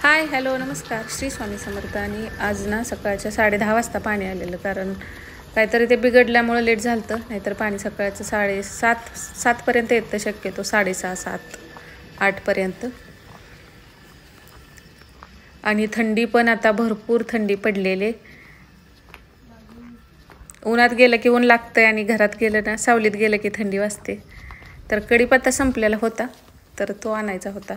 Hi hello नमस्कार श्री स्वामी समर्थ. आणि आज ना सकाळच्या 10:30 वाजता पाणी आलेलं, कारण काहीतरी ते बिघडल्यामुळे लेट झालं होतं. नाहीतर पाणी सकाळचं 7:30 येतं, शक्यतो 6:30 7 8पर्यंत. आणि थंडी पण आता भरपूर थंडी पडलेले. उन्हात गेलं की ऊन लागतंय आणि घरात गेलं ना सावलीत गेलं की थंडी वाजते. तर कढीपत्ता संपलेला होता तर तो आणायचा होता,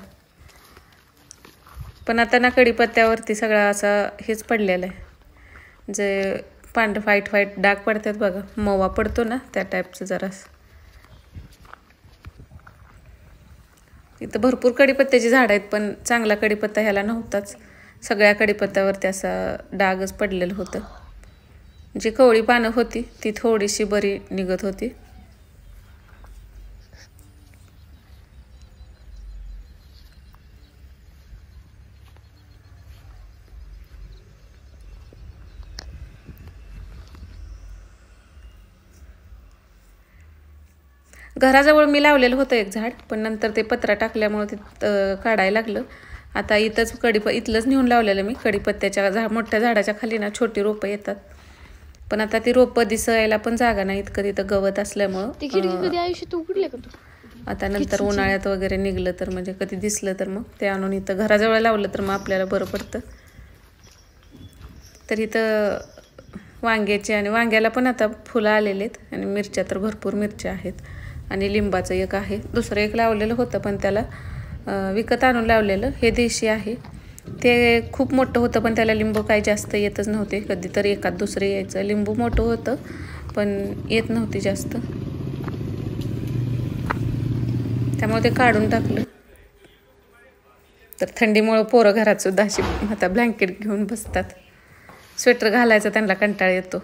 पण आता ना कढीपत्त्यावरती सगळा असा हेच पडलेलं आहे, जे व्हाईट डाग पडतात बघा, मवा पडतो ना त्या टाईपचं जरासं. इथं भरपूर कढीपत्त्याची झाडं आहेत, पण चांगला कढीपत्ता ह्याला नव्हताच. सगळ्या कढीपत्त्यावरती असा डागच पडलेलं होतं. जी कवळी पानं होती ती थोडीशी बरी निघत होती. घराजवळ मी लावलेलं होतं एक झाड, पण नंतर ते पत्रा टाकल्यामुळे ते काढायला लागलं. आता इथंच इथलंच नेऊन लावलेलं मी कढीपत्त्याच्या मोठ्या झाडाच्या खाली ना छोटी रोपं येतात, पण आता ती रोपं दिसायला पण जागा नाही इतकं तिथं गवत असल्यामुळं. आता नंतर उन्हाळ्यात वगैरे निघलं तर म्हणजे कधी दिसलं तर मग ते आणून इथं घराजवळ लावलं तर मग आपल्याला बरं पडतं. तर इथं वांग्याचे आणि वांग्याला पण आता फुलं आलेले आहेत, आणि मिरच्या तर भरपूर मिरच्या आहेत, आणि लिंबाचं एक आहे. दुसरं एक लावलेलं होतं पण त्याला विकत आणून लावलेलं, हे देशी आहे. ते खूप मोठं होतं पण त्याला लिंबू काही जास्त येतच नव्हते, कधीतरी एखाद दुसरे यायचं. लिंबू मोठं होतं पण येत नव्हती जास्त, त्यामुळे ते काढून टाकलं. तर थंडीमुळं पोरं घरात सुद्धा अशी आता ब्लँकेट घेऊन बसतात. स्वेटर घालायचा त्यांना कंटाळा येतो.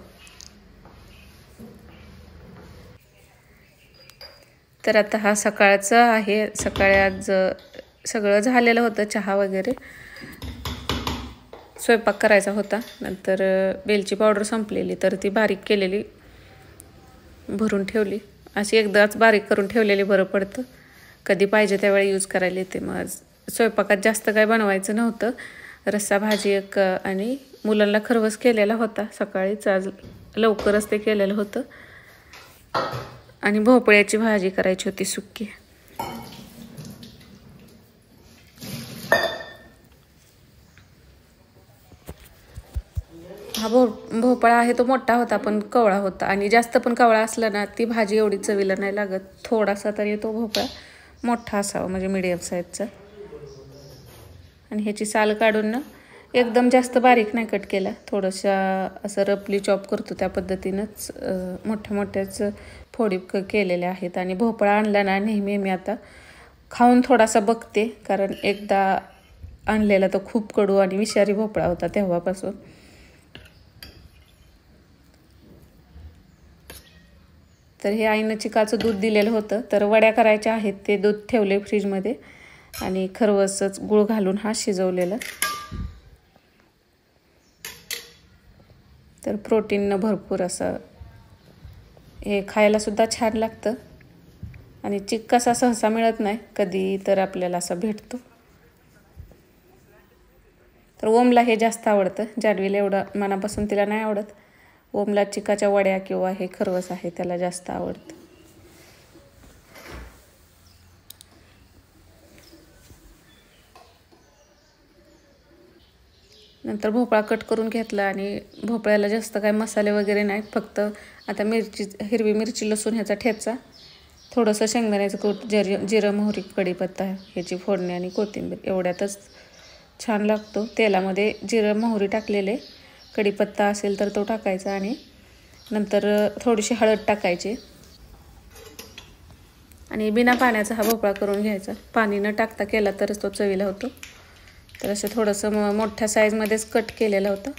तर आता हा सकाळचा आहे. सकाळी आज सगळं झालेलं होतं, चहा वगैरे, स्वयंपाक करायचा होता. नंतर वेलची पावडर संपलेली तर ती बारीक केलेली भरून ठेवली. अशी एकदाच बारीक करून ठेवलेली बरं पडतं, कधी पाहिजे त्यावेळी यूज करायला येते. मग आज स्वयंपाकात जास्त काय बनवायचं नव्हतं, रस्सा भाजी एक, आणि मुलांना खरवस केलेला होता सकाळीच, आज लवकरच ते केलेलं होतं. आणि भोपळ्याची भाजी करायची होती सुक्की. हा भोपळा आहे तो मोठा होता पण कवळा होता, आणि जास्त पण कवळा असला ना ती भाजी एवढी चवीला नाही लागत. थोडासा तरी तो भोपळा मोठा असावा, म्हणजे मीडियम साईजचा. आणि ह्याची साल काढून ना एकदम जास्त बारीक नाही कट केला, थोडंसं असं रफली चॉप करतो त्या पद्धतीनंच मोठ्याच फोडी केलेल्या आहेत. आणि भोपळा आणला ना नेहमी मी आता खाऊन थोडासा बघते, कारण एकदा आणलेला तो खूप कडू आणि विषारी भोपळा होता तेव्हापासून. तर हे आईनं चिकाचं दूध दिलेलं होतं, तर वड्या करायच्या आहेत. ते दूध ठेवले फ्रीजमध्ये, आणि खरवसच गुळ घालून हा शिजवलेला. तर प्रोटीननं भरपूर असं हे खायला सुद्धा छान लागतं, आणि चिक कसा सहसा मिळत नाही, कधी तर आपल्याला असा भेटतो. तर ओमला हे जास्त आवडतं, जान्हवीला एवढं मनापासून तिला नाही आवडत. ओमला चिकाच्या वड्या किंवा हे खरवस आहे त्याला जास्त आवडतं. नंतर भोपळा कट करून घेतला, आणि भोपळ्याला जास्त काय मसाले वगैरे नाहीत, फक्त आता हिरवी मिरची लसूण ह्याचा ठेचा, थोडंसं शेंगदाण्याचं कूट, जिरं मोहरी कढीपत्ता ह्याची फोडणी आणि कोथिंबीर, एवढ्यातच छान लागतो. तेलामध्ये जिरं मोहरी टाकलेले, कढीपत्ता असेल तर तो टाकायचा, आणि नंतर थोडीशी हळद टाकायची, आणि बिना पाण्याचा हा भोपळा करून घ्यायचा. पाणी न टाकता केला तरच तो चवीला होतो. तर असं थोडंसं मोठ्या साईजमध्येच कट केलेलं होतं.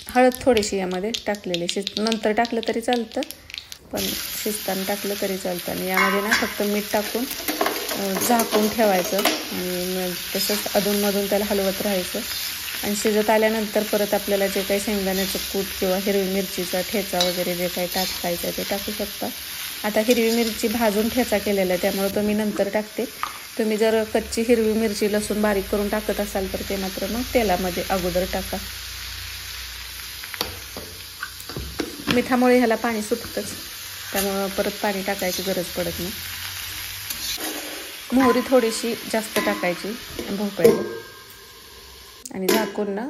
हळद थोडीशी यामध्ये टाकलेली, नंतर टाकलं तरी चालतं, पण शिजताना टाकलं तरी चालतं. आणि यामध्ये ना फक्त मीठ टाकून झाकून ठेवायचं, आणि तसंच अधूनमधून त्याला हलवत राहायचं. आणि शिजत आल्यानंतर परत आपल्याला जे काही शेंगदाण्याचं कूट किंवा हिरवी मिरचीचा ठेचा वगैरे जे काही टाकायचं आहे ते टाकू शकता. आता हिरवी मिरची भाजून ठेचा केलेला आहे त्यामुळे तो मी नंतर टाकते. तुम्ही जर कच्ची हिरवी मिरची लसूण बारीक करून टाकत असाल तर ते मात्र मग तेलामध्ये अगोदर टाका. मिठामुळे ह्याला पाणी सुटतंच, त्यामुळं परत पाणी टाकायची गरज पडत नाही. मोहरी थोडीशी जास्त टाकायची भोपळ्याला आणि झाकून ना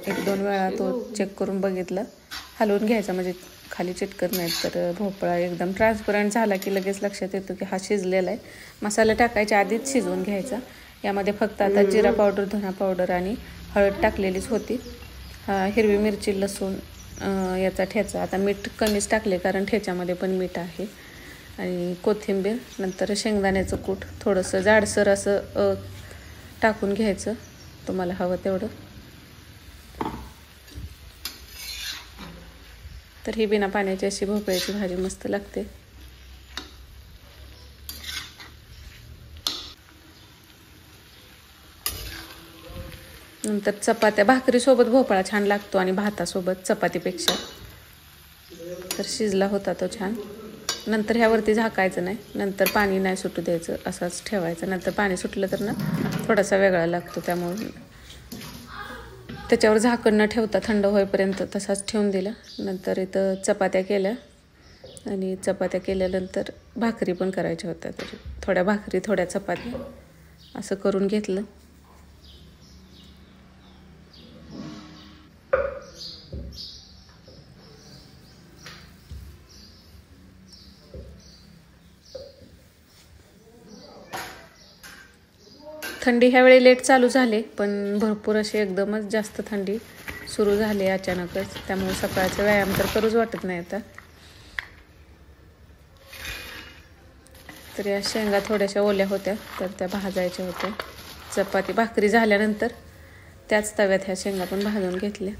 1-2 वेळा तो चेक करून बघितलं, हलवून घ्यायचा म्हणजे खाली चिटकत नाही. तर भोपळा एकदम ट्रान्सपरंट झाला की लगेच लक्षात येतो की हा शिजलेला आहे. मसाला टाकायच्या आधीच शिजवून घ्यायचा. यामध्ये फक्त आता जिरा पावडर, धना पावडर आणि हळद टाकलेलीच होती. हिरवी मिरची, लसूण याचा ठेचा. आता मीठ कमीच टाकले कारण ठेच्यामध्ये पण मीठ आहे. आणि कोथिंबीर, नंतर शेंगदाण्याचं कूट थोडंसं जाडसर असं टाकून घ्यायचं तुम्हाला हवं तेवढं. तर ही बिना पाण्याची अशी भोपळ्याची भाजी मस्त लागते. नंतर चपात्या, भाकरीसोबत भोपळा छान लागतो आणि भातासोबत चपातीपेक्षा. तर शिजला होता तो छान. नंतर ह्यावरती झाकायचं नाही, नंतर पाणी नाही सुटू द्यायचं, असाच ठेवायचं. नंतर पाणी सुटलं तर ना थोडासा वेगळा लागतो, त्यामुळे त्याच्यावर झाकण न ठेवता थंड होईपर्यंत तसाच ठेवून दिला. नंतर इथं चपात्या केल्या आणि चपात्या केल्यानंतर भाकरी पण करायच्या होत्या. तर थोड्या भाकरी थोड्या चपात्या असं करून घेतलं. थंडी ह्यावेळी लेट चालू झाले, पण भरपूर अशी एकदमच जास्त थंडी सुरू झाली अचानकच. त्यामुळे सकाळचा व्यायाम तर करूच वाटत नाही आता. तर या शेंगा थोड्याशा ओल्या होत्या तर त्या भाजायच्या होत्या. चपाती भाकरी झाल्यानंतर त्याच तव्यात ह्या शेंगा पण भाजून घेतल्या.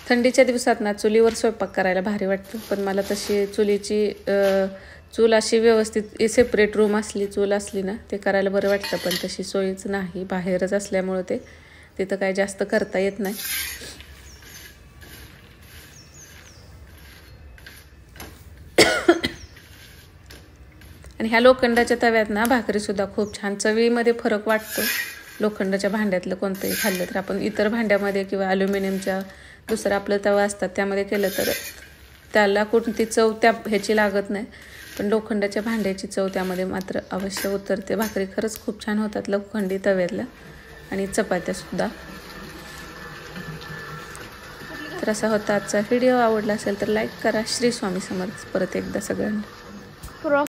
थंडीच्या दिवसात ना चुलीवर स्वयंपाक करायला भारी वाटतं, पण मला तशी चूल अशी व्यवस्थित सेपरेट रूम असली, चूल असली ना ते करायला बरं वाटतं. पण तशी सोयीच नाही, बाहेरच असल्यामुळं ते तिथं काय जास्त करता येत नाही. आणि ह्या लोखंडाच्या तव्यात ना भाकरीसुद्धा खूप छान, चवीमध्ये फरक वाटतो. लोखंडाच्या भांड्यातलं कोणतंही खाल्लं तर. आपण इतर भांड्यामध्ये किंवा ॲल्युमिनियमच्या दुसरं आपलं तवा असतात त्यामध्ये केलं तर त्याला कोणती चव त्या ह्याची लागत नाही, पण लोखंडाच्या भांड्याची चव त्यामध्ये मात्र अवश्य उतरते. भाकरी खरंच खूप छान होतात लोखंडी तव्यातल्या आणि चपात्यासुद्धा. तर असा होता आजचा व्हिडिओ. आवडला असेल तर लाईक करा. श्री स्वामी समर्थ परत एकदा सगळ्यांना.